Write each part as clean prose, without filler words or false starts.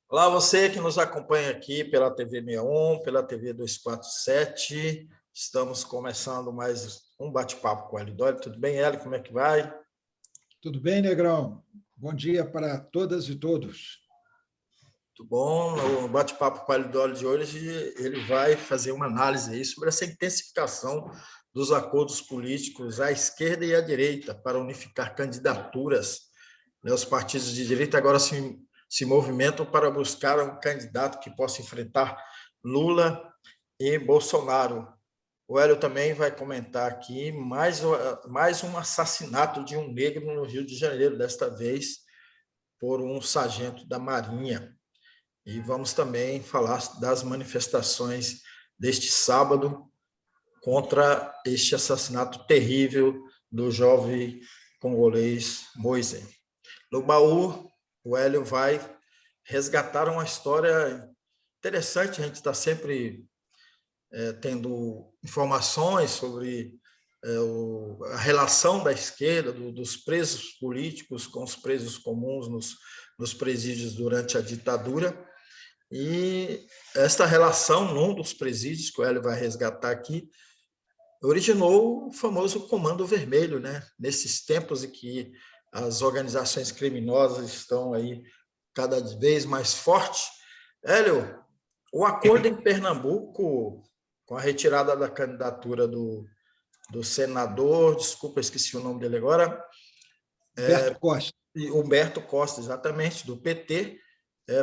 Olá, você que nos acompanha aqui pela TV 61, pela TV 247. Estamos começando mais um bate-papo com o Hélio Dória. Tudo bem, Hélio? Como é que vai? Tudo bem, Negrão? Bom dia para todas e todos. Tudo bom. No bate-papo com o Hélio Dória de hoje, ele vai fazer uma análise aí sobre essa intensificação dos acordos políticos à esquerda e à direita para unificar candidaturas. Os partidos de direita agora se movimentam para buscar um candidato que possa enfrentar Lula e Bolsonaro. O Hélio também vai comentar aqui mais um assassinato de um negro no Rio de Janeiro, desta vez por um sargento da Marinha. E vamos também falar das manifestações deste sábado contra este assassinato terrível do jovem congolês Moise. No baú, o Hélio vai resgatar uma história interessante. A gente está sempre tendo informações sobre a relação da esquerda, dos presos políticos com os presos comuns nos presídios durante a ditadura. E esta relação, num dos presídios que o Hélio vai resgatar aqui, originou o famoso Comando Vermelho, né? Nesses tempos em que as organizações criminosas estão aí cada vez mais fortes. Hélio, o acordo em Pernambuco, com a retirada da candidatura do senador, desculpa, esqueci o nome dele agora, Humberto Costa. Humberto Costa, exatamente, do PT,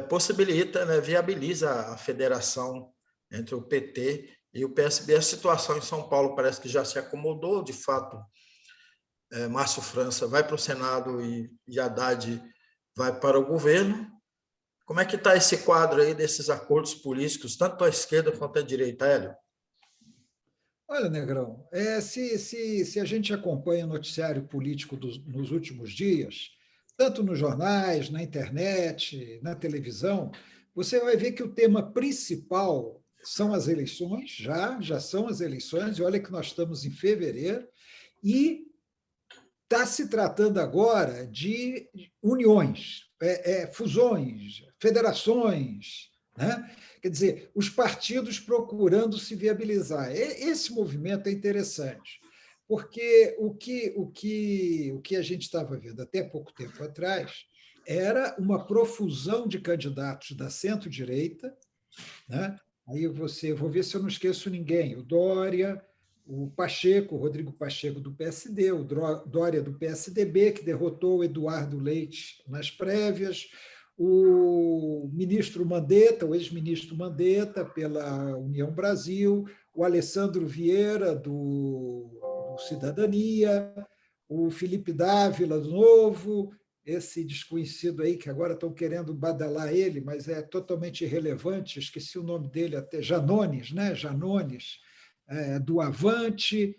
possibilita, né, viabiliza a federação entre o PT e o PSB. A situação em São Paulo parece que já se acomodou, de fato. Márcio França vai para o Senado e Haddad vai para o governo. Como é que está esse quadro aí desses acordos políticos, tanto à esquerda quanto à direita, Hélio? Olha, Negrão, se a gente acompanha o noticiário político nos últimos dias, tanto nos jornais, na internet, na televisão, você vai ver que o tema principal são as eleições, já são as eleições, e olha que nós estamos em fevereiro, e está se tratando agora de uniões, fusões, federações, né? Quer dizer, os partidos procurando se viabilizar. Esse movimento é interessante, porque o que a gente estava vendo até pouco tempo atrás era uma profusão de candidatos da centro-direita, né? Aí vou ver se eu não esqueço ninguém, o Dória, o Pacheco, o Rodrigo Pacheco do PSD, o Dória do PSDB, que derrotou o Eduardo Leite nas prévias, o ministro Mandetta, o ex-ministro Mandetta, pela União Brasil, o Alessandro Vieira, do Cidadania, o Felipe Dávila, do Novo, esse desconhecido aí, que agora estão querendo badalar ele, mas é totalmente irrelevante, esqueci o nome dele até, Janones, né? Janones, do Avante,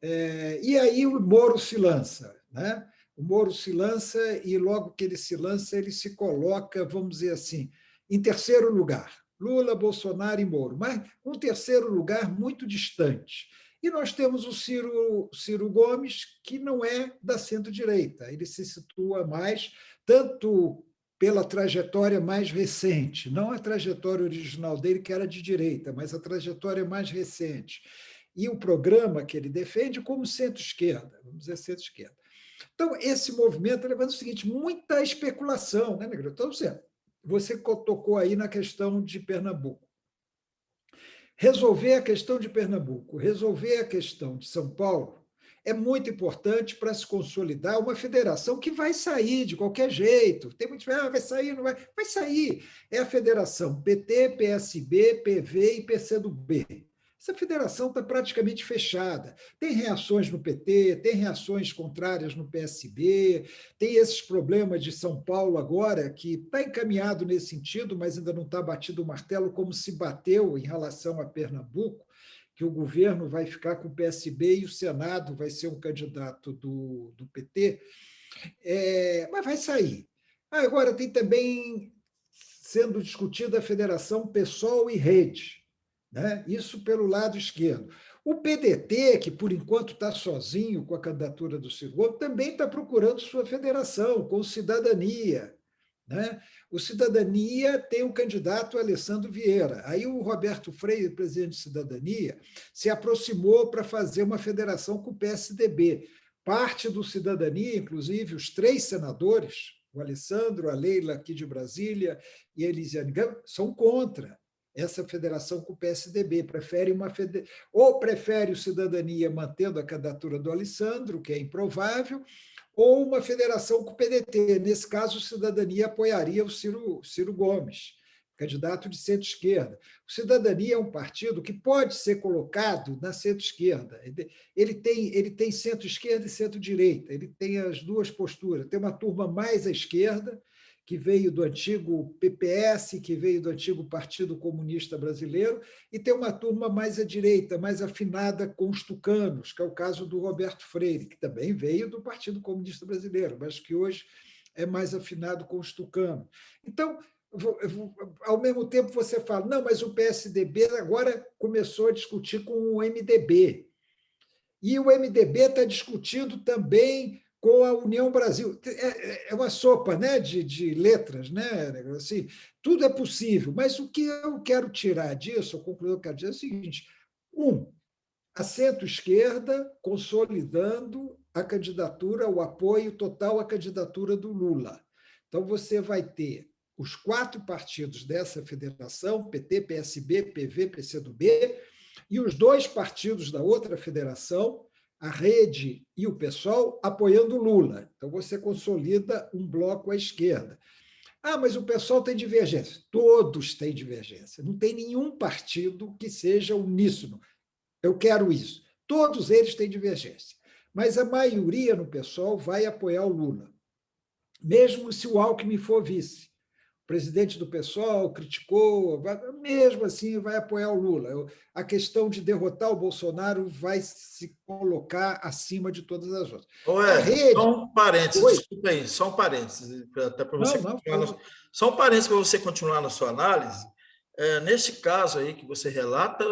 e aí o Moro se lança, né? O Moro se lança e logo que ele se coloca, vamos dizer assim, em terceiro lugar. Lula, Bolsonaro e Moro, mas um terceiro lugar muito distante. E nós temos o Ciro Gomes, que não é da centro-direita, ele se situa mais, tanto pela trajetória mais recente, não a trajetória original dele, que era de direita, mas a trajetória mais recente. E o programa que ele defende como centro-esquerda, vamos dizer centro-esquerda. Então, esse movimento levando o seguinte, muita especulação, né, Negro? Então, você tocou aí na questão de Pernambuco. Resolver a questão de Pernambuco, resolver a questão de São Paulo, é muito importante para se consolidar uma federação que vai sair de qualquer jeito. Tem muitos que vai sair, não vai. Vai sair. É a federação PT, PSB, PV e PCdoB. Essa federação está praticamente fechada. Tem reações no PT, tem reações contrárias no PSB, tem esses problemas de São Paulo agora, que está encaminhado nesse sentido, mas ainda não está batido o martelo como se bateu em relação a Pernambuco, que o governo vai ficar com o PSB e o Senado vai ser um candidato do PT, mas vai sair. Agora, tem também sendo discutida a federação PSOL e Rede, né? Isso pelo lado esquerdo. O PDT, que por enquanto está sozinho com a candidatura do Ciro Gomes, também está procurando sua federação, com Cidadania, né? O Cidadania tem o candidato Alessandro Vieira. Aí o Roberto Freire, presidente de Cidadania, se aproximou para fazer uma federação com o PSDB. Parte do Cidadania, inclusive os 3 senadores, o Alessandro, a Leila aqui de Brasília e a Elisiane Gama, são contra essa federação com o PSDB, ou prefere o Cidadania mantendo a candidatura do Alessandro, que é improvável, ou uma federação com o PDT. Nesse caso, o Cidadania apoiaria o Ciro Gomes, candidato de centro-esquerda. O Cidadania é um partido que pode ser colocado na centro-esquerda. Ele tem centro-esquerda e centro-direita, ele tem as duas posturas. Tem uma turma mais à esquerda, que veio do antigo PPS, que veio do antigo Partido Comunista Brasileiro, e tem uma turma mais à direita, mais afinada com os tucanos, que é o caso do Roberto Freire, que também veio do Partido Comunista Brasileiro, mas que hoje é mais afinado com os tucanos. Então, ao mesmo tempo, você fala, não, mas o PSDB agora começou a discutir com o MDB. E o MDB está discutindo também com a União Brasil. É uma sopa, né, de letras, né? Assim, tudo é possível, mas o que eu quero tirar disso, a conclusão que eu quero dizer é o seguinte: a centro-esquerda consolidando a candidatura, o apoio total à candidatura do Lula. Então, você vai ter os 4 partidos dessa federação, PT, PSB, PV, PCdoB, e os 2 partidos da outra federação, a Rede e o PSOL, apoiando o Lula. Então, você consolida um bloco à esquerda. Ah, mas o PSOL tem divergência. Todos têm divergência. Não tem nenhum partido que seja uníssono. Eu quero isso. Todos eles têm divergência. Mas a maioria no PSOL vai apoiar o Lula, mesmo se o Alckmin for vice. O presidente do PSOL criticou, mesmo assim vai apoiar o Lula. A questão de derrotar o Bolsonaro vai se colocar acima de todas as outras. A rede... Só um parênteses, desculpa aí, só um parênteses, até para você só um parênteses para você continuar na sua análise. Nesse caso aí que você relata,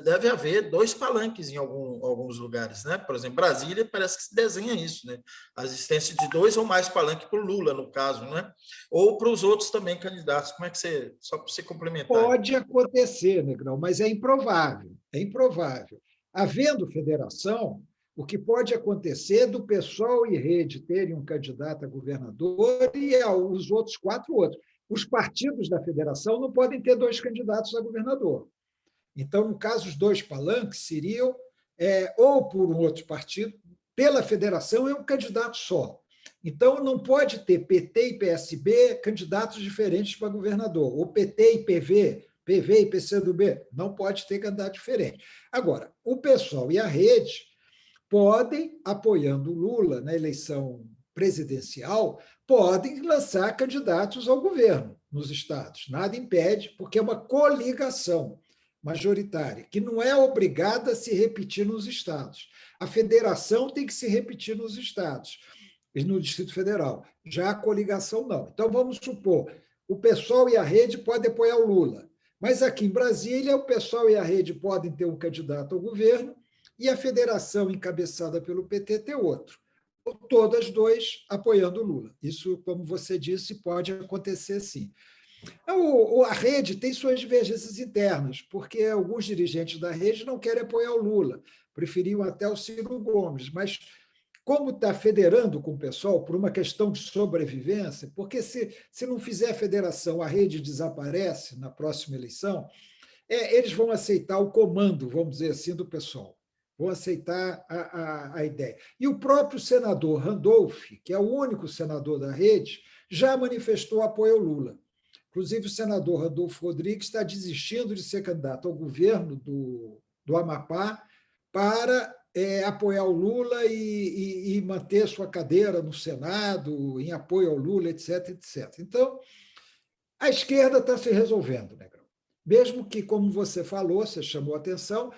deve haver 2 palanques em alguns lugares, né? Por exemplo, Brasília parece que se desenha isso, né? A existência de 2 ou mais palanques para o Lula, no caso, né? Ou para os outros também candidatos. Como é que você, só para você complementar? Pode acontecer, Negrão, mas é improvável. É improvável. Havendo federação, o que pode acontecer é do PSOL e Rede terem um candidato a governador e os outros 4 outros. Os partidos da federação não podem ter 2 candidatos a governador. Então, no caso, os 2 palanques seriam ou por um outro partido, pela federação é um candidato só. Então, não pode ter PT e PSB candidatos diferentes para governador, ou PT e PV, PV e PCdoB, não pode ter candidato diferente. Agora, o PSOL e a Rede podem, apoiando o Lula na eleição presidencial, podem lançar candidatos ao governo nos estados. Nada impede, porque é uma coligação majoritária, que não é obrigada a se repetir nos estados. A federação tem que se repetir nos estados e no Distrito Federal. Já a coligação, não. Então, vamos supor, o PSOL e a Rede podem apoiar o Lula, mas aqui em Brasília, o PSOL e a Rede podem ter um candidato ao governo e a federação, encabeçada pelo PT, ter outro. Todas 2 apoiando o Lula. Isso, como você disse, pode acontecer sim. A Rede tem suas divergências internas, porque alguns dirigentes da Rede não querem apoiar o Lula, preferiam até o Ciro Gomes, mas como está federando com o pessoal por uma questão de sobrevivência, porque se não fizer federação, a Rede desaparece na próxima eleição, eles vão aceitar o comando, vamos dizer assim, do pessoal. Vão aceitar a ideia. E o próprio senador Randolph, que é o único senador da Rede, já manifestou apoio ao Lula. Inclusive, o senador Randolfo Rodrigues está desistindo de ser candidato ao governo do Amapá para apoiar o Lula e manter sua cadeira no Senado, em apoio ao Lula, etc, etc. Então, a esquerda está se resolvendo, Negrão. Mesmo que, como você falou, você chamou a atenção,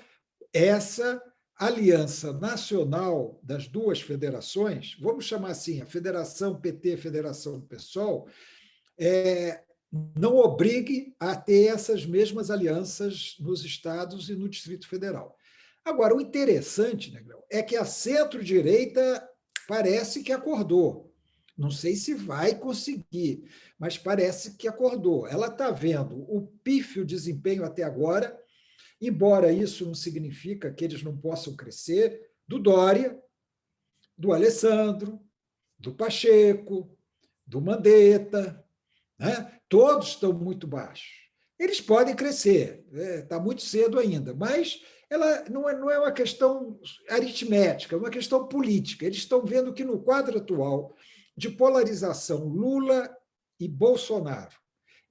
essa aliança nacional das 2 federações, vamos chamar assim, a Federação PT, a Federação PSOL, não obrigue a ter essas mesmas alianças nos estados e no Distrito Federal. Agora, o interessante, Negrão, é que a centro-direita parece que acordou. Não sei se vai conseguir, mas parece que acordou. Ela está vendo o pífio desempenho até agora, embora isso não significa que eles não possam crescer, do Dória, do Alessandro, do Pacheco, do Mandetta, né? Todos estão muito baixos. Eles podem crescer, está muito cedo ainda, mas ela não é uma questão aritmética, é uma questão política. Eles estão vendo que no quadro atual de polarização Lula e Bolsonaro,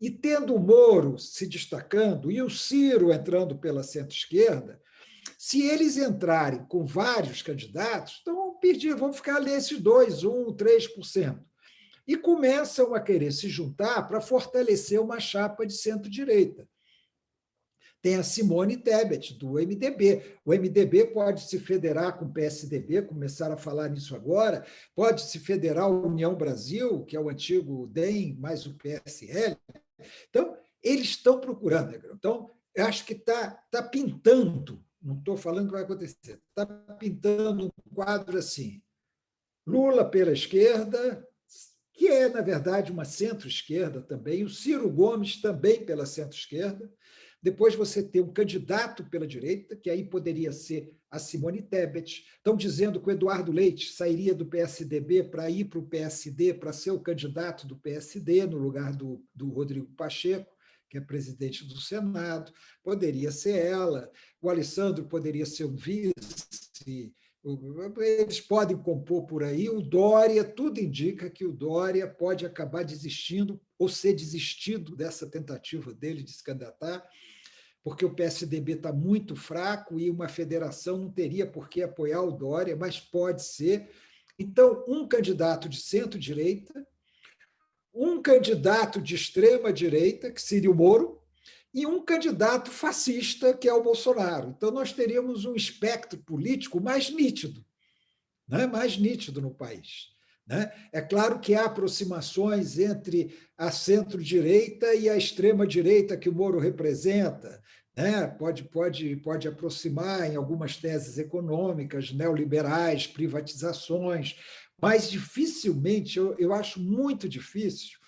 e tendo o Moro se destacando e o Ciro entrando pela centro-esquerda, se eles entrarem com vários candidatos, então vão ficar nesses dois, 1%, 3%. E começam a querer se juntar para fortalecer uma chapa de centro-direita. Tem a Simone Tebet, do MDB. O MDB pode se federar com o PSDB, começaram a falar nisso agora, pode se federar a União Brasil, que é o antigo DEM, mais o PSL. Então, eles estão procurando. Então, eu acho que está pintando, não estou falando que vai acontecer, está pintando um quadro assim, Lula pela esquerda, que é, na verdade, uma centro-esquerda também, o Ciro Gomes também pela centro-esquerda. Depois você tem um candidato pela direita, que aí poderia ser a Simone Tebet. Estão dizendo que o Eduardo Leite sairia do PSDB para ir para o PSD, para ser o candidato do PSD, no lugar do Rodrigo Pacheco, que é presidente do Senado. Poderia ser ela. O Alessandro poderia ser um vice. Eles podem compor por aí. O Dória, tudo indica que o Dória pode acabar desistindo ou ser desistido dessa tentativa dele de se candidatar, porque o PSDB está muito fraco e uma federação não teria por que apoiar o Dória, mas pode ser. Então, um candidato de centro-direita, um candidato de extrema-direita, que seria o Moro, e um candidato fascista, que é o Bolsonaro. Então, nós teríamos um espectro político mais nítido, né? Mais nítido no país. Né? É claro que há aproximações entre a centro-direita e a extrema-direita que o Moro representa. Né? Pode aproximar em algumas teses econômicas, neoliberais, privatizações, mas dificilmente, eu acho muito difícil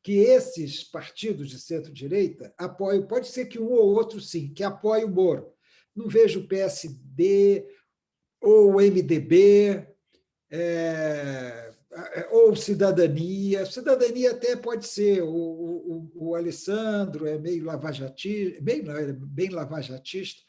que esses partidos de centro-direita apoiem, pode ser que um ou outro, sim, que apoie o Moro. Não vejo o PSD ou o MDB, ou Cidadania. Cidadania até pode ser, o Alessandro é meio lavajatista, bem lavajatista,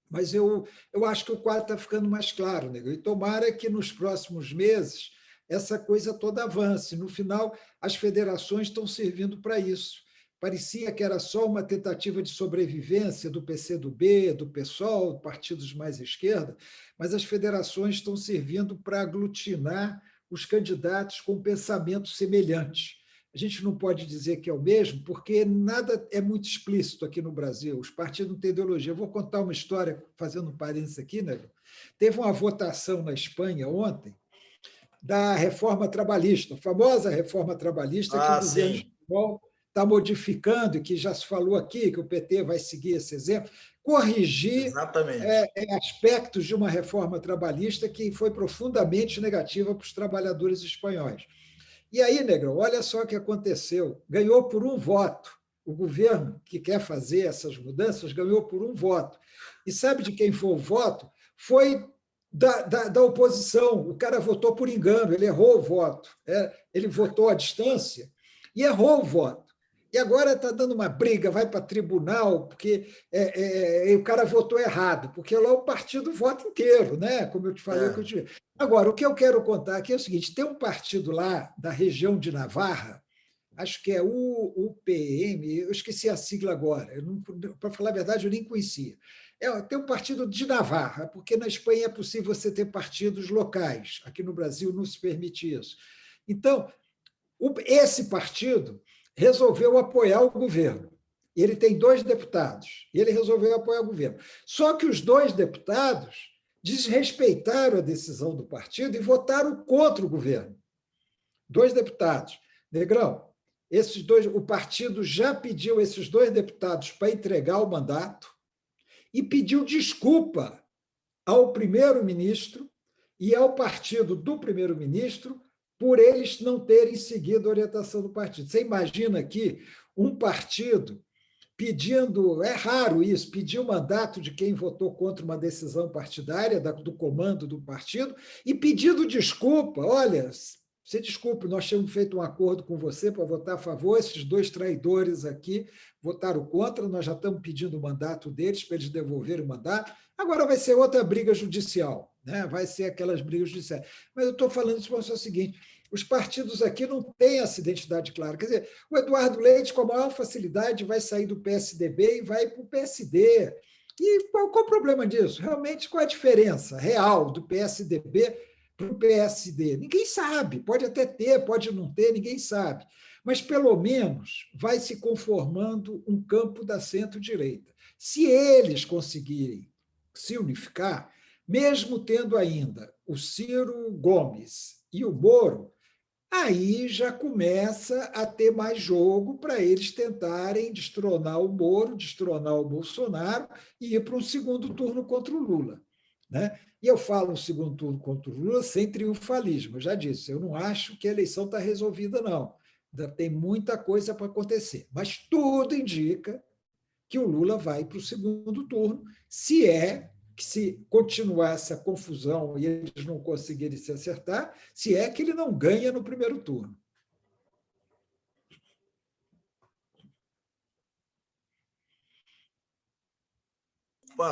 mas eu acho que o quadro está ficando mais claro, nego. E tomara que nos próximos meses essa coisa toda avance. No final, as federações estão servindo para isso. Parecia que era só uma tentativa de sobrevivência do PCdoB, do PSOL, partidos mais à esquerda, mas as federações estão servindo para aglutinar os candidatos com pensamentos semelhantes. A gente não pode dizer que é o mesmo, porque nada é muito explícito aqui no Brasil. Os partidos não têm ideologia. Eu vou contar uma história, fazendo um parênteses aqui, né? Teve uma votação na Espanha ontem da reforma trabalhista, a famosa reforma trabalhista que o governo espanhol está modificando, e que já se falou aqui, que o PT vai seguir esse exemplo, corrigir aspectos de uma reforma trabalhista que foi profundamente negativa para os trabalhadores espanhóis. E aí, Negrão, olha só o que aconteceu. Ganhou por um voto. O governo que quer fazer essas mudanças ganhou por um voto. E sabe de quem foi o voto? Foi da oposição. O cara votou por engano, ele errou o voto. Ele votou à distância e errou o voto. E agora está dando uma briga, vai para tribunal, porque o cara votou errado, porque lá o partido vota inteiro, né? Como eu te falei. Agora, o que eu quero contar aqui é o seguinte: tem um partido lá da região de Navarra, acho que é o UPM, eu esqueci a sigla agora, para falar a verdade, eu nem conhecia. Tem um partido de Navarra, porque na Espanha é possível você ter partidos locais, aqui no Brasil não se permite isso. Então, esse partido resolveu apoiar o governo. Ele tem 2 deputados, e ele resolveu apoiar o governo. Só que os 2 deputados desrespeitaram a decisão do partido e votaram contra o governo. 2 deputados. Negrão, o partido já pediu esses 2 deputados para entregar o mandato e pediu desculpa ao primeiro-ministro e ao partido do primeiro-ministro por eles não terem seguido a orientação do partido. Você imagina aqui um partido pedindo, é raro isso, pedir o mandato de quem votou contra uma decisão partidária, do comando do partido, e pedindo desculpa. Olha, você desculpe, nós tínhamos feito um acordo com você para votar a favor, esses dois traidores aqui votaram contra, nós já estamos pedindo o mandato deles para eles devolverem o mandato. Agora vai ser outra briga judicial, né? Vai ser aquelas brigas judiciais. Mas eu estou falando isso para você o seguinte: os partidos aqui não têm essa identidade clara. Quer dizer, o Eduardo Leite, com a maior facilidade, vai sair do PSDB e vai para o PSD. E qual o problema disso? Realmente, qual é a diferença real do PSDB para o PSD? Ninguém sabe. Pode até ter, pode não ter, ninguém sabe. Mas, pelo menos, vai se conformando um campo da centro-direita. Se eles conseguirem se unificar, mesmo tendo ainda o Ciro Gomes e o Moro, aí já começa a ter mais jogo para eles tentarem destronar o Moro, destronar o Bolsonaro e ir para um segundo turno contra o Lula. Né? E eu falo um segundo turno contra o Lula sem triunfalismo. Eu já disse, eu não acho que a eleição está resolvida, não. Ainda tem muita coisa para acontecer. Mas tudo indica que o Lula vai para o segundo turno, se continuar essa confusão e eles não conseguirem se acertar, se é que ele não ganha no primeiro turno.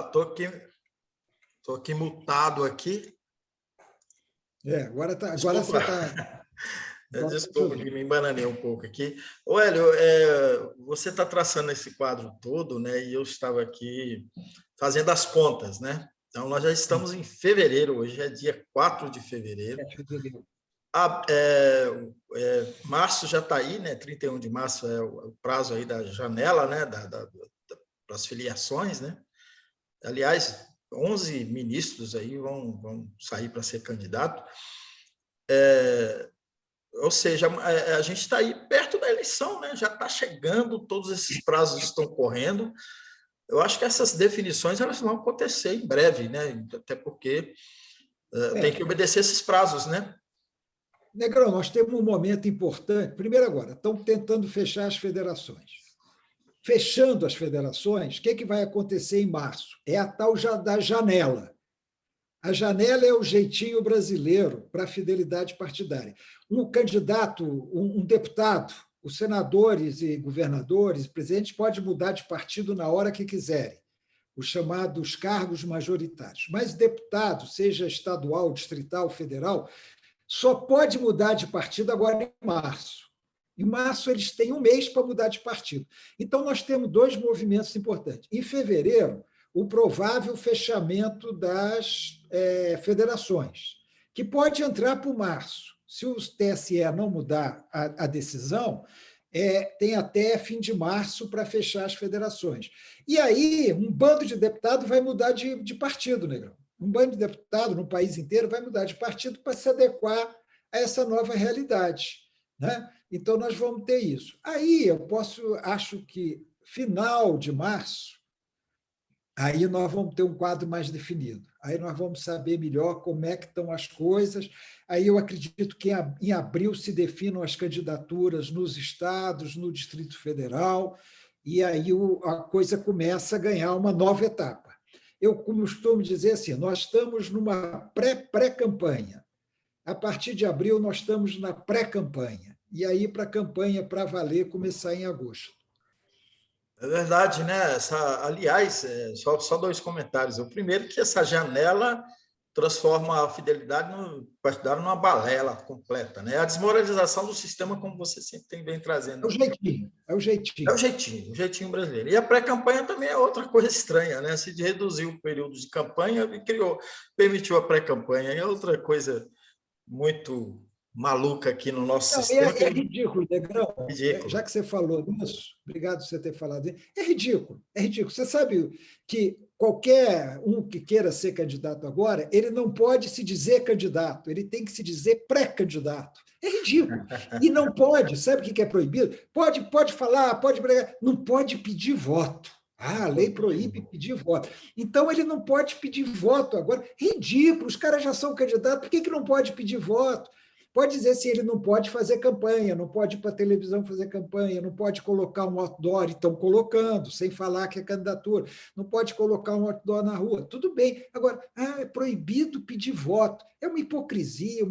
Estou aqui mutado aqui. Agora você está... Desculpa que me embananei um pouco aqui. Ô, Hélio, você está traçando esse quadro todo, né? E eu estava aqui fazendo as contas, né? Então, nós já estamos em fevereiro, hoje é dia 4 de fevereiro. Março já está aí, né? 31 de março é o prazo aí da janela, né? Para as filiações, né? Aliás, 11 ministros aí vão sair para ser candidato. Ou seja, a gente está aí perto da eleição, né? Já está chegando, todos esses prazos estão correndo. Eu acho que essas definições elas vão acontecer em breve, né? Até porque tem que obedecer esses prazos, né? Negrão, nós temos um momento importante. Primeiro agora, estão tentando fechar as federações. Fechando as federações, o que vai acontecer em março? É a tal da janela. A janela é o jeitinho brasileiro para a fidelidade partidária. Um candidato, um deputado, os senadores e governadores e presidentes podem mudar de partido na hora que quiserem, os chamados cargos majoritários. Mas deputado, seja estadual, distrital, federal, só pode mudar de partido agora em março. Em março, eles têm um mês para mudar de partido. Então, nós temos dois movimentos importantes. Em fevereiro, o provável fechamento das federações, que pode entrar para o março. Se o TSE não mudar a decisão, tem até fim de março para fechar as federações. E aí, um bando de deputados vai mudar de partido, Negrão. Um bando de deputados no país inteiro vai mudar de partido para se adequar a essa nova realidade. Né? Então, nós vamos ter isso. Aí, acho que final de março, aí nós vamos ter um quadro mais definido. Aí nós vamos saber melhor como é que estão as coisas. Aí eu acredito que em abril se definam as candidaturas nos estados, no Distrito Federal, e aí a coisa começa a ganhar uma nova etapa. Eu costumo dizer assim, nós estamos numa pré-campanha. A partir de abril, nós estamos na pré-campanha. E aí, para a campanha, para valer, começar em agosto. É verdade, né? Aliás, só dois comentários. O primeiro, que essa janela transforma a fidelidade partidária numa balela completa, né? A desmoralização do sistema, como você sempre vem trazendo. É o jeitinho. É o jeitinho brasileiro. E a pré-campanha também é outra coisa estranha, né? Se reduziu o período de campanha e permitiu a pré-campanha. É outra coisa muito maluca aqui no nosso sistema. É ridículo, Negrão. Ridículo. Já que você falou nisso, obrigado por você ter falado isso. É ridículo. Você sabe que qualquer um que queira ser candidato agora, ele não pode se dizer candidato, ele tem que se dizer pré-candidato. É ridículo. E não pode, sabe o que é proibido? Pode falar, pode pregar, não pode pedir voto. A lei proíbe pedir voto. Então, ele não pode pedir voto agora. Ridículo, os caras já são candidatos, por que não pode pedir voto? Pode dizer se ele não pode fazer campanha, não pode ir para a televisão fazer campanha, não pode colocar um outdoor, e estão colocando, sem falar que é candidatura, não pode colocar um outdoor na rua. Tudo bem. Agora, é proibido pedir voto. É uma hipocrisia,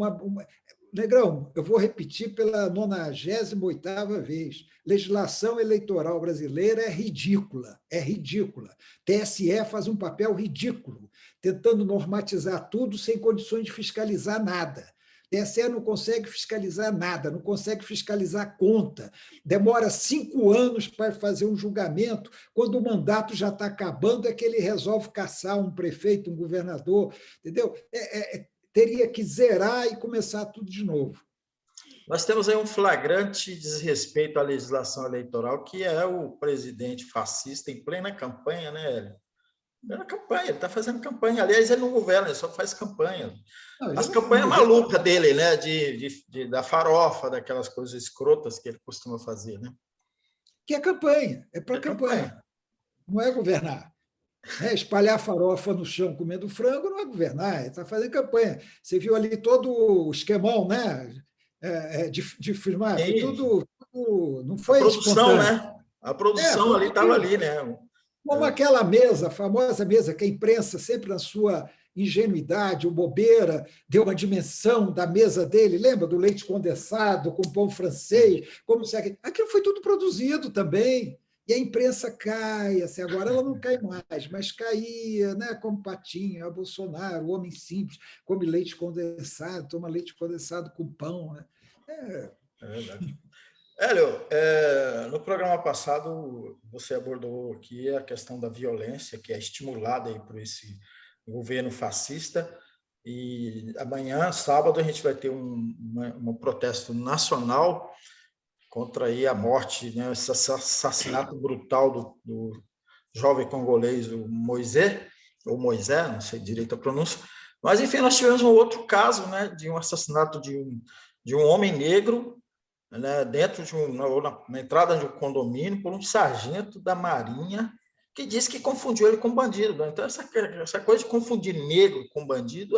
Negrão, eu vou repetir pela 98ª vez. Legislação eleitoral brasileira é ridícula, é ridícula. TSE faz um papel ridículo, tentando normatizar tudo sem condições de fiscalizar nada. TSE não consegue fiscalizar nada, não consegue fiscalizar conta. Demora 5 anos para fazer um julgamento, quando o mandato já está acabando, é que ele resolve caçar um prefeito, um governador, entendeu? Teria que zerar e começar tudo de novo. Nós temos aí um flagrante desrespeito à legislação eleitoral, que é o presidente fascista em plena campanha, né, Hélio? Plena campanha, ele está fazendo campanha. Aliás, ele não governa, ele só faz campanha. As campanhas malucas dele, né? Da farofa, daquelas coisas escrotas que ele costuma fazer, né? Que é campanha, é para campanha. Não é governar. Espalhar farofa no chão comendo frango não é governar, ele está fazendo campanha. Você viu ali todo o esquemão, né? De firmar, foi tudo, não foi a produção, espontâneo. né? A produção ali estava ali, né? Como aquela mesa, a famosa mesa que a imprensa, sempre na sua ingenuidade ou bobeira, deu uma dimensão da mesa dele, lembra do leite condensado com pão francês, como se aquilo foi tudo produzido também. E a imprensa cai, assim, agora ela não cai mais, mas caía, né, como Patinho, a Bolsonaro, o homem simples, come leite condensado, toma leite condensado com pão. Né? É verdade. Hélio, no programa passado você abordou aqui a questão da violência que é estimulada aí por esse governo fascista, e amanhã, sábado, a gente vai ter um protesto nacional contra aí a morte, né, esse assassinato brutal do jovem congolês, o Moisés, ou Moisés, não sei direito a pronúncia, mas, enfim, nós tivemos um outro caso, né, de um assassinato de um homem negro, né, dentro na entrada de um condomínio, por um sargento da Marinha, que disse que confundiu ele com bandido. Né? Então, essa coisa de confundir negro com bandido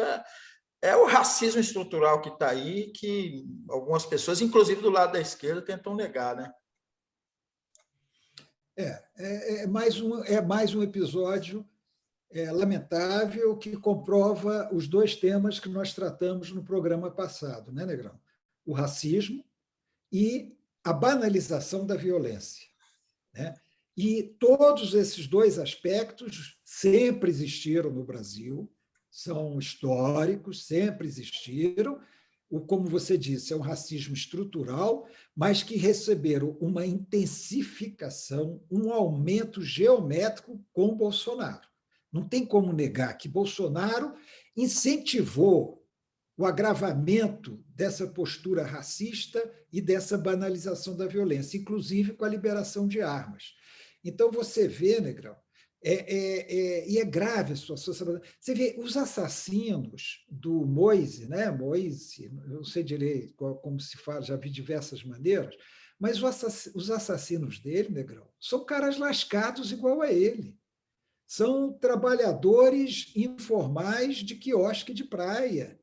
é o racismo estrutural que está aí, que algumas pessoas, inclusive do lado da esquerda, tentam negar. Né? É mais um episódio lamentável que comprova os 2 temas que nós tratamos no programa passado, né, Negrão? O racismo e a banalização da violência. Né? E todos esses 2 aspectos sempre existiram no Brasil, são históricos, sempre existiram. Como você disse, é um racismo estrutural, mas que receberam uma intensificação, um aumento geométrico com Bolsonaro. Não tem como negar que Bolsonaro incentivou o agravamento dessa postura racista e dessa banalização da violência, inclusive com a liberação de armas. Então, você vê, Negrão, e é grave a situação. Você vê os assassinos do Moise, né? Moise, eu não sei direito como se fala, já vi diversas maneiras, mas os assassinos dele, Negrão, são caras lascados igual a ele. São trabalhadores informais de quiosque de praia,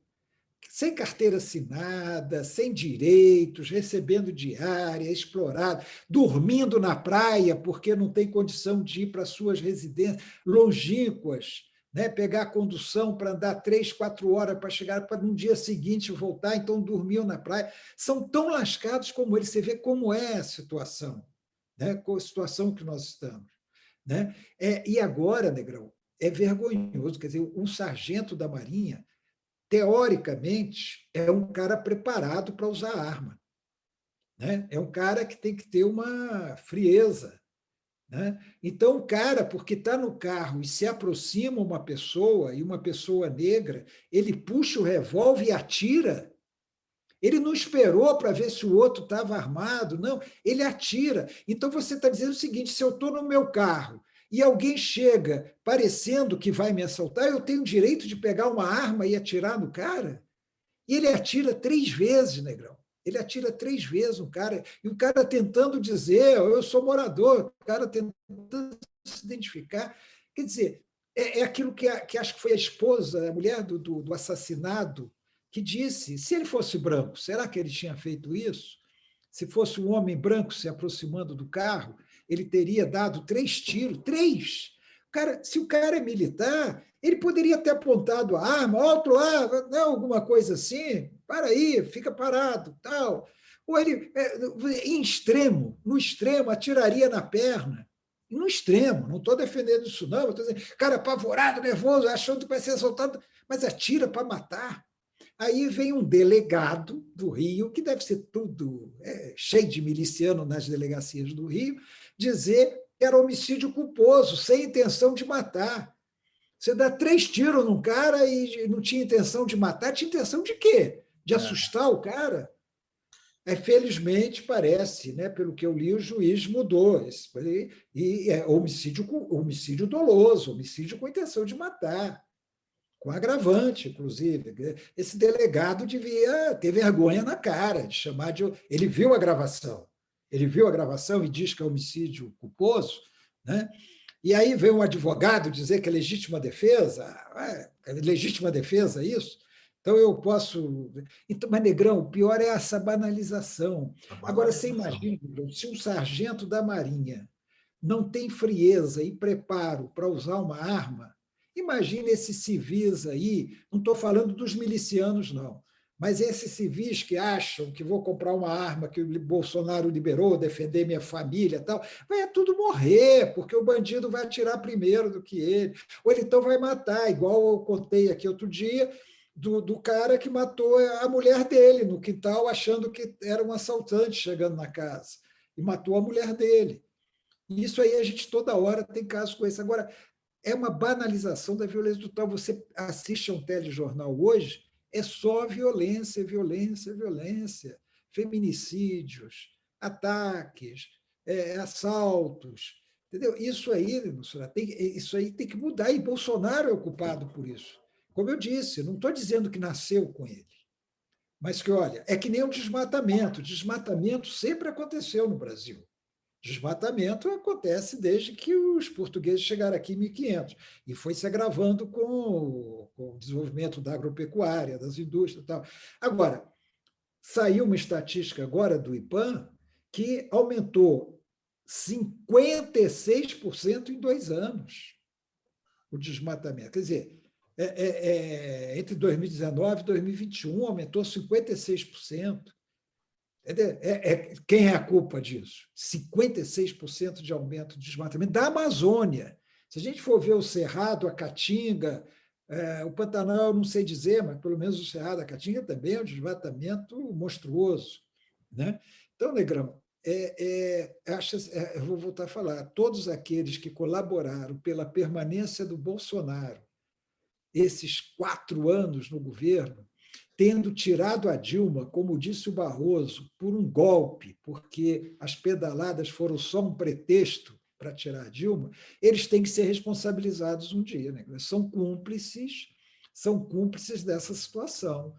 sem carteira assinada, sem direitos, recebendo diária, explorado, dormindo na praia porque não tem condição de ir para suas residências longínquas, né? Pegar a condução para andar 3, 4 horas para chegar para no dia seguinte voltar, então dormiam na praia. São tão lascados como eles. Você vê como é a situação, né? Com a situação que nós estamos. Né? E agora, Negrão, é vergonhoso. Quer dizer, um sargento da Marinha, teoricamente, é um cara preparado para usar arma. Né? É um cara que tem que ter uma frieza. Né? Então, o cara, porque está no carro e se aproxima uma pessoa, e uma pessoa negra, ele puxa o revólver e atira. Ele não esperou para ver se o outro estava armado, não, ele atira. Então, você está dizendo o seguinte: se eu estou no meu carro e alguém chega parecendo que vai me assaltar, eu tenho o direito de pegar uma arma e atirar no cara? E ele atira 3 vezes, Negrão. Ele atira 3 vezes um cara, e o cara tentando dizer: eu sou morador, o cara tentando se identificar. Quer dizer, aquilo que acho que foi a esposa, a mulher do assassinado, que disse, se ele fosse branco, será que ele tinha feito isso? Se fosse um homem branco se aproximando do carro, ele teria dado 3 tiros, 3. Cara, se o cara é militar, ele poderia ter apontado a arma, outro lá, não, alguma coisa assim, para aí, fica parado, tal. Ou ele, em extremo, no extremo, atiraria na perna. No extremo, não estou defendendo isso, não. Estou dizendo, cara apavorado, nervoso, achando que vai ser assaltado, mas atira para matar. Aí vem um delegado do Rio, que deve ser tudo cheio de miliciano nas delegacias do Rio, dizer que era homicídio culposo, sem intenção de matar. Você dá 3 tiros num cara e não tinha intenção de matar, tinha intenção de quê? De assustar o cara? Felizmente, parece, né, pelo que eu li, o juiz mudou. E é homicídio doloso, homicídio com intenção de matar, com agravante, inclusive. Esse delegado devia ter vergonha na cara de chamar de. Ele viu a gravação. Ele viu a gravação e diz que é homicídio culposo, né? E aí vem um advogado dizer que é legítima defesa. É legítima defesa isso? Então eu posso. Então, mas, Negrão, o pior é essa banalização. Agora, você imagina, se um sargento da Marinha não tem frieza e preparo para usar uma arma, imagine esses civis aí, não estou falando dos milicianos, não, mas esses civis que acham que vou comprar uma arma que o Bolsonaro liberou, defender minha família e tal, vai tudo morrer, porque o bandido vai atirar primeiro do que ele, ou ele então vai matar, igual eu contei aqui outro dia, do cara que matou a mulher dele no quintal, achando que era um assaltante chegando na casa, e matou a mulher dele. E isso aí a gente toda hora tem casos com isso. Agora, é uma banalização da violência total. Você assiste a um telejornal hoje, é só violência, violência, violência. Feminicídios, ataques, assaltos. Entendeu? Isso aí tem que mudar, e Bolsonaro é o culpado por isso. Como eu disse, não estou dizendo que nasceu com ele, mas que, olha, é que nem o desmatamento. O desmatamento sempre aconteceu no Brasil. Desmatamento acontece desde que os portugueses chegaram aqui em 1500 e foi se agravando com o desenvolvimento da agropecuária, das indústrias e tal. Agora, saiu uma estatística agora do IPAM que aumentou 56% em 2 anos o desmatamento. Quer dizer, entre 2019 e 2021 aumentou 56%. Quem é a culpa disso? 56% de aumento de desmatamento da Amazônia. Se a gente for ver o Cerrado, a Caatinga, o Pantanal, não sei dizer, mas pelo menos o Cerrado, a Caatinga também é um desmatamento monstruoso. Né? Então, Negrão, eu vou voltar a falar, todos aqueles que colaboraram pela permanência do Bolsonaro, esses 4 anos no governo, tendo tirado a Dilma, como disse o Barroso, por um golpe, porque as pedaladas foram só um pretexto para tirar a Dilma, eles têm que ser responsabilizados um dia. Né? São cúmplices dessa situação.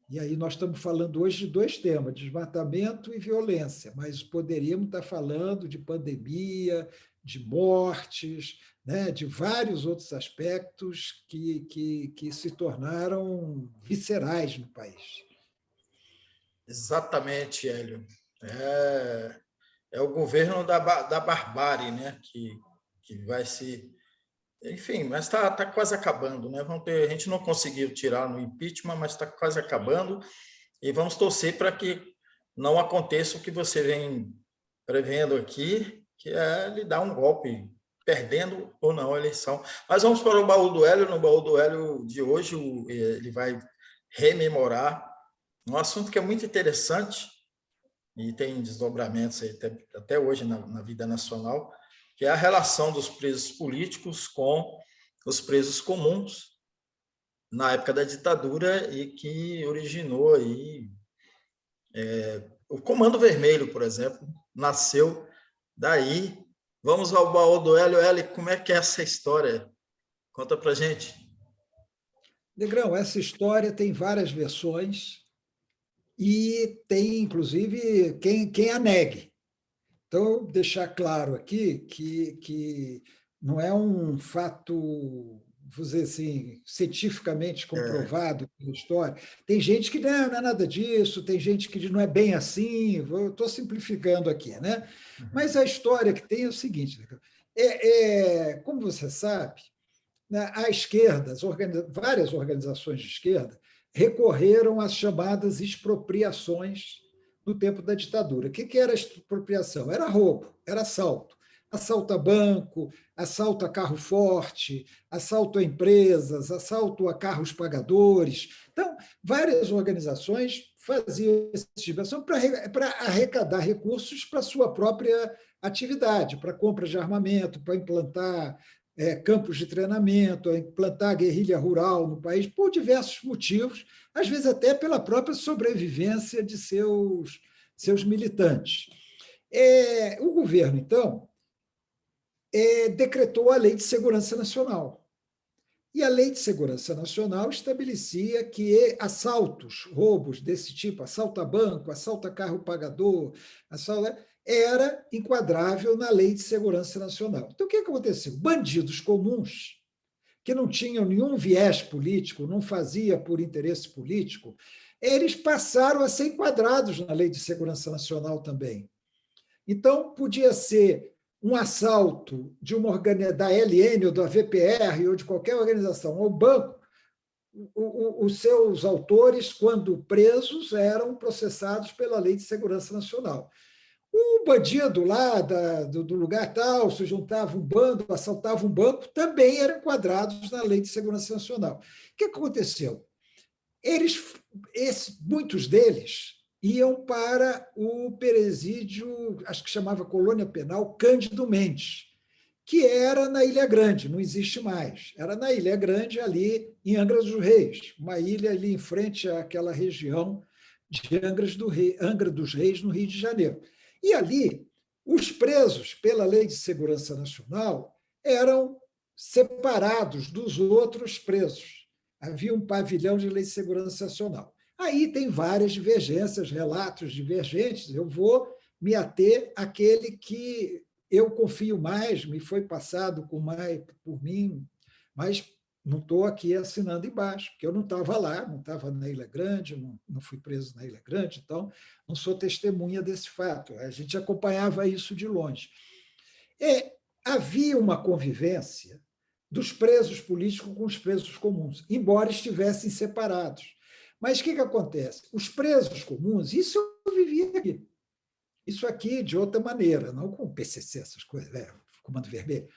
E aí nós estamos falando hoje de 2 temas, desmatamento e violência, mas poderíamos estar falando de pandemia, de mortes, né, de vários outros aspectos que se tornaram viscerais no país. Exatamente, Hélio. É o governo da barbárie, né, que vai se... Enfim, mas está quase acabando, né? A gente não conseguiu tirar no impeachment, mas está quase acabando, e vamos torcer para que não aconteça o que você vem prevendo aqui, que é lhe dar um golpe, perdendo ou não a eleição. Mas vamos para o baú do Hélio. No baú do Hélio de hoje, ele vai rememorar um assunto que é muito interessante e tem desdobramentos aí até hoje na vida nacional, que é a relação dos presos políticos com os presos comuns na época da ditadura e que originou aí o Comando Vermelho, por exemplo, nasceu daí. Vamos ao baú do Hélio. Hélio, como é que é essa história? Conta para gente. Negrão, essa história tem várias versões e tem, inclusive, quem a negue. Então, deixar claro aqui que não é um fato vou dizer assim, cientificamente É, comprovado pela história. Tem gente que não é nada disso, tem gente que não é bem assim, estou simplificando aqui, né? Mas a história que tem é o seguinte, né? Como você sabe, né, a esquerda, várias organizações de esquerda, recorreram às chamadas expropriações no tempo da ditadura. O que era expropriação? Era roubo, era assalto. Assalto a banco, assalto a carro forte, assalto a empresas, assalto a carros pagadores. Então, várias organizações faziam essa tipo de ação para arrecadar recursos para a sua própria atividade, para compra de armamento, para implantar campos de treinamento, implantar guerrilha rural no país, por diversos motivos, às vezes até pela própria sobrevivência de seus militantes. O governo, então, decretou a Lei de Segurança Nacional. E a Lei de Segurança Nacional estabelecia que assaltos, roubos desse tipo, assalto a banco, assalto a carro pagador, era enquadrável na Lei de Segurança Nacional. Então, o que aconteceu? Bandidos comuns, que não tinham nenhum viés político, não fazia por interesse político, eles passaram a ser enquadrados na Lei de Segurança Nacional também. Então, podia ser um assalto de uma da LN ou da VPR ou de qualquer organização ao banco, os seus autores, quando presos, eram processados pela Lei de Segurança Nacional. O bandido lá do lugar tal se juntava um bando, assaltava um banco, também eram enquadrados na Lei de Segurança Nacional. O que aconteceu? Muitos deles iam para o presídio, acho que chamava Colônia Penal Cândido Mendes, que era na Ilha Grande, não existe mais. Era na Ilha Grande, ali em Angra dos Reis, uma ilha ali em frente àquela região de Angra dos Reis, no Rio de Janeiro. E ali, os presos, pela Lei de Segurança Nacional, eram separados dos outros presos. Havia um pavilhão de Lei de Segurança Nacional. Aí tem várias divergências, relatos divergentes. Eu vou me ater àquele que eu confio mais, me foi passado por mim, mas não estou aqui assinando embaixo, porque eu não estava lá, não estava na Ilha Grande, não fui preso na Ilha Grande, então não sou testemunha desse fato. A gente acompanhava isso de longe. Havia uma convivência dos presos políticos com os presos comuns, embora estivessem separados. Mas o que acontece? Os presos comuns, isso eu vivia aqui. Isso aqui de outra maneira, não com o PCC, essas coisas, Comando Vermelho.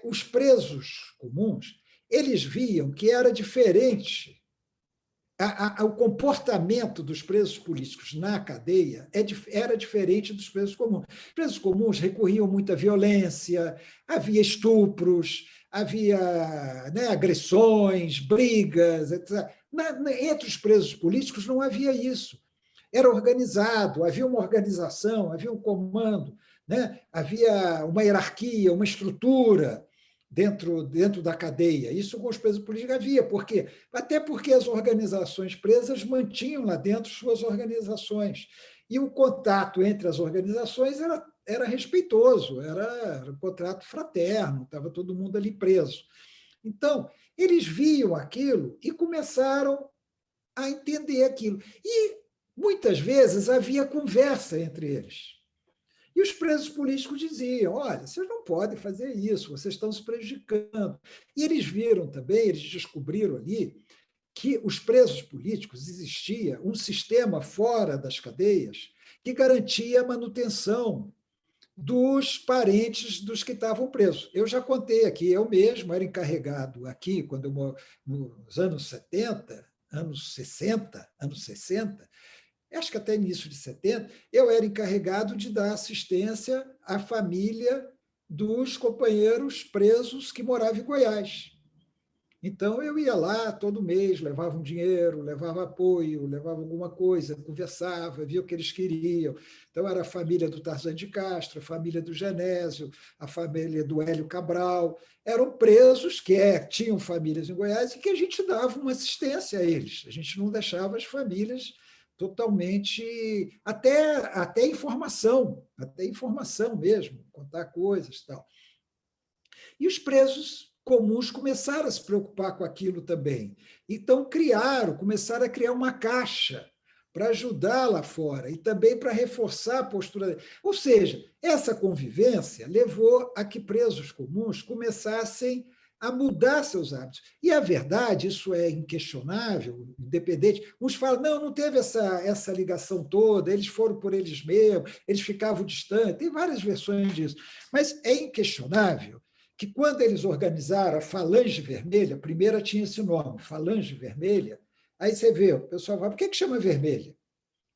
Os presos comuns, eles viam que era diferente. O comportamento dos presos políticos na cadeia era diferente dos presos comuns. Os presos comuns recorriam muito à violência, havia estupros, havia, né, agressões, brigas, etc. Entre os presos políticos não havia isso. Era organizado, havia uma organização, havia um comando, né? Havia uma hierarquia, uma estrutura dentro da cadeia. Isso com os presos políticos havia. Por quê? Até porque as organizações presas mantinham lá dentro suas organizações. E o contato entre as organizações era respeitoso, era um contrato fraterno, estava todo mundo ali preso. Então, eles viam aquilo e começaram a entender aquilo. E muitas vezes havia conversa entre eles. E os presos políticos diziam: olha, vocês não podem fazer isso, vocês estão se prejudicando. E eles viram também, eles descobriram ali, que os presos políticos existia um sistema fora das cadeias que garantia a manutenção dos parentes dos que estavam presos. Eu já contei aqui, eu mesmo era encarregado aqui, quando eu, nos anos 70, anos 60, anos 60, acho que até início de 70, eu era encarregado de dar assistência à família dos companheiros presos que moravam em Goiás. Então, eu ia lá todo mês, levava um dinheiro, levava apoio, levava alguma coisa, conversava, via o que eles queriam. Então, era a família do Tarzan de Castro, a família do Genésio, a família do Hélio Cabral. Eram presos que tinham famílias em Goiás e que a gente dava uma assistência a eles. A gente não deixava as famílias totalmente... Até informação mesmo, contar coisas e tal. E os presos comuns começaram a se preocupar com aquilo também. Então, começaram a criar uma caixa para ajudar lá fora e também para reforçar a postura. Ou seja, essa convivência levou a que presos comuns começassem a mudar seus hábitos. E a verdade, isso é inquestionável, independente. Uns falam, não teve essa ligação toda, eles foram por eles mesmos, eles ficavam distantes, tem várias versões disso. Mas é inquestionável que quando eles organizaram a Falange Vermelha, a primeira tinha esse nome, Falange Vermelha, aí você vê, o pessoal fala, por que chama vermelha?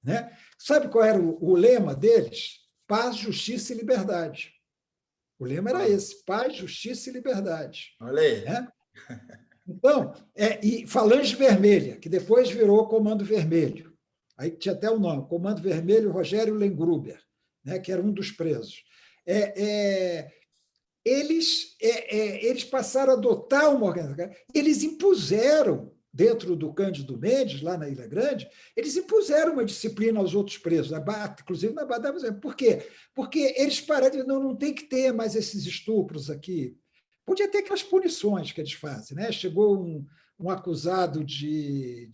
Né? Sabe qual era o lema deles? Paz, justiça e liberdade. O lema era esse, paz, justiça e liberdade. Olha aí. Né? Então, e Falange Vermelha, que depois virou Comando Vermelho. Aí tinha até o nome, Comando Vermelho Rogério Lengruber, né, que era um dos presos. Eles passaram a adotar uma organização, eles impuseram, dentro do Cândido Mendes, lá na Ilha Grande, eles impuseram uma disciplina aos outros presos, inclusive na Barra da Miséria. Por quê? Porque eles pararam de dizer, não tem que ter mais esses estupros aqui. Podia ter aquelas punições que eles fazem. Né? Chegou um acusado de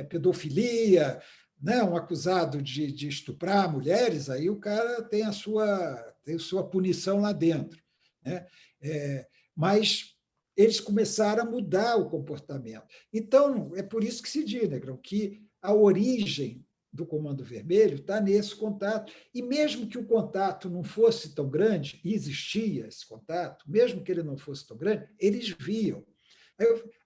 pedofilia, né? Um acusado de estuprar mulheres, aí o cara tem a sua punição lá dentro. Né? Mas eles começaram a mudar o comportamento. Então, é por isso que se diz, Negrão, que a origem do Comando Vermelho está nesse contato. E mesmo que o contato não fosse tão grande, e existia esse contato, mesmo que ele não fosse tão grande, eles viam.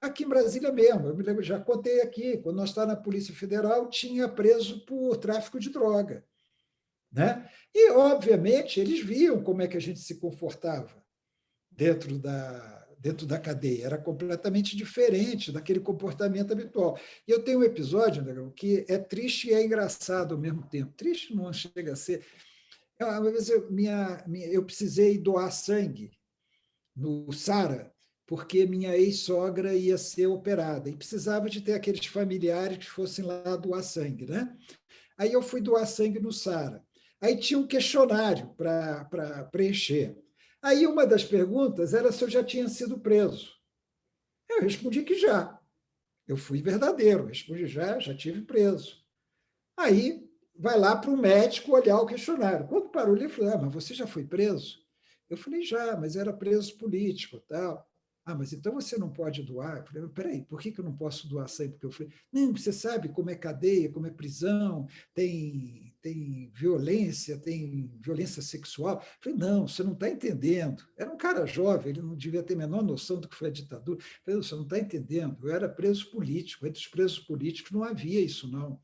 Aqui em Brasília mesmo, eu me lembro, já contei aqui, quando nós estávamos na Polícia Federal, tinha preso por tráfico de droga. Né? E, obviamente, eles viam como é que a gente se comportava dentro da cadeia. Era completamente diferente daquele comportamento habitual. E eu tenho um episódio, Negrão, que é triste e é engraçado ao mesmo tempo. Triste não chega a ser. Uma vez eu precisei doar sangue no Sara, porque minha ex-sogra ia ser operada e precisava de ter aqueles familiares que fossem lá doar sangue. Né? Aí eu fui doar sangue no Sara. Aí tinha um questionário para preencher. Aí uma das perguntas era se eu já tinha sido preso. Eu respondi que já. Eu fui verdadeiro, respondi já tive preso. Aí vai lá para o médico olhar o questionário. Quando parou, ele falou, mas você já foi preso? Eu falei, já, mas era preso político, tal. Mas então você não pode doar? Eu falei, peraí, por que eu não posso doar sangue? Porque eu falei, não, você sabe como é cadeia, como é prisão, tem violência sexual. Eu falei, não, você não está entendendo. Era um cara jovem, ele não devia ter a menor noção do que foi a ditadura. Eu falei, você não está entendendo, eu era preso político, entre os presos políticos não havia isso, não.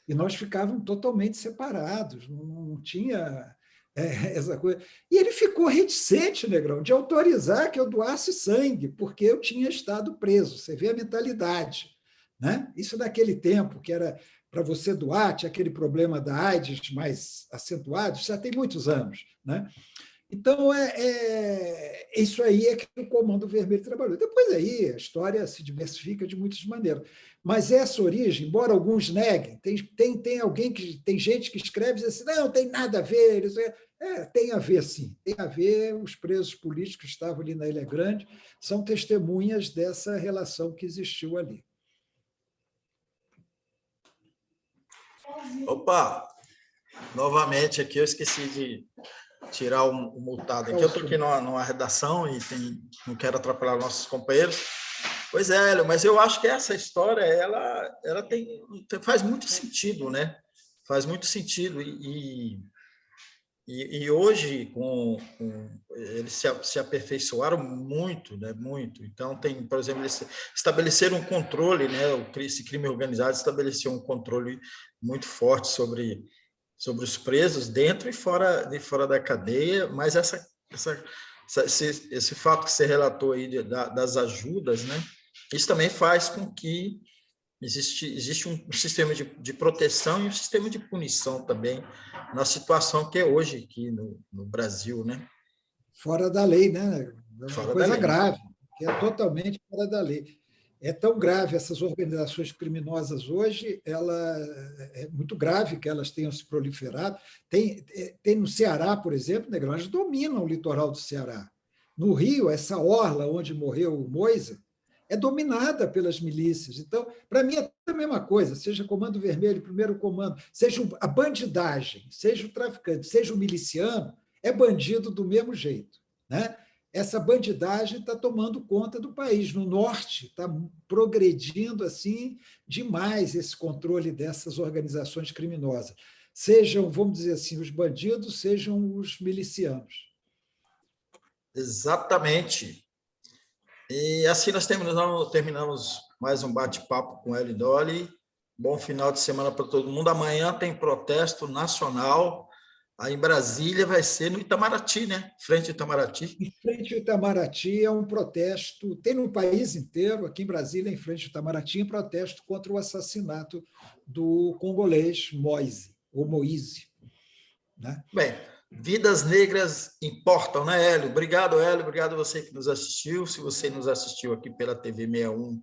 E nós ficávamos totalmente separados, não tinha essa coisa. E ele ficou reticente, Negrão, de autorizar que eu doasse sangue, porque eu tinha estado preso. Você vê a mentalidade. Né? Isso naquele tempo, que era para você doar, tinha aquele problema da AIDS mais acentuado, já tem muitos anos. Né? Então, isso aí é que o Comando Vermelho trabalhou. Depois aí a história se diversifica de muitas maneiras. Mas essa origem, embora alguns neguem, tem gente que escreve e diz assim, não tem nada a ver. Isso tem a ver, sim. Tem a ver, os presos políticos que estavam ali na Ilha Grande são testemunhas dessa relação que existiu ali. Opa! Novamente aqui, eu esqueci de tirar o multado aqui. Eu estou aqui numa redação e não quero atrapalhar nossos companheiros. Pois é, Hélio, mas eu acho que essa história ela faz muito sentido, né? Faz muito sentido. E hoje, eles se aperfeiçoaram muito, né? Muito. Então, por exemplo, eles estabeleceram um controle, né? Esse crime organizado estabeleceu um controle muito forte sobre os presos dentro e fora da cadeia, mas esse fato que você relatou aí das ajudas, né? Isso também faz com que existe um sistema de proteção e um sistema de punição também na situação que é hoje aqui no Brasil, né? Fora da lei, né? É uma coisa grave, que é totalmente fora da lei. É tão grave essas organizações criminosas hoje, é muito grave que elas tenham se proliferado. Tem no Ceará, por exemplo, elas dominam o litoral do Ceará. No Rio, essa orla onde morreu o Moisa é dominada pelas milícias. Então, para mim, é a mesma coisa, seja Comando Vermelho, Primeiro Comando, seja a bandidagem, seja o traficante, seja o miliciano, é bandido do mesmo jeito. Né? Essa bandidagem está tomando conta do país. No norte, está progredindo assim demais esse controle dessas organizações criminosas. Sejam, vamos dizer assim, os bandidos, sejam os milicianos. Exatamente. E assim nós terminamos mais um bate-papo com Hélio Dolly. Bom final de semana para todo mundo. Amanhã tem protesto nacional. Aí em Brasília vai ser no Itamaraty, né? Frente ao Itamaraty. Em frente ao Itamaraty é um protesto, tem no país inteiro, aqui em Brasília, em frente ao Itamaraty, um protesto contra o assassinato do congolês Moise, ou Moise. Né? Bem, vidas negras importam, né, Hélio? Obrigado, Hélio. Obrigado a você que nos assistiu. Se você nos assistiu aqui pela TV 61,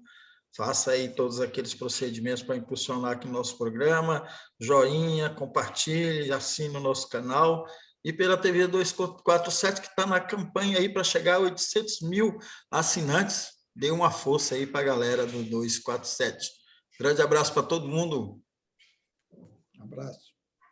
faça aí todos aqueles procedimentos para impulsionar aqui o nosso programa. Joinha, compartilhe, assine o nosso canal. E pela TV 247, que está na campanha aí para chegar a 800 mil assinantes. Dê uma força aí para a galera do 247. Grande abraço para todo mundo. Um abraço.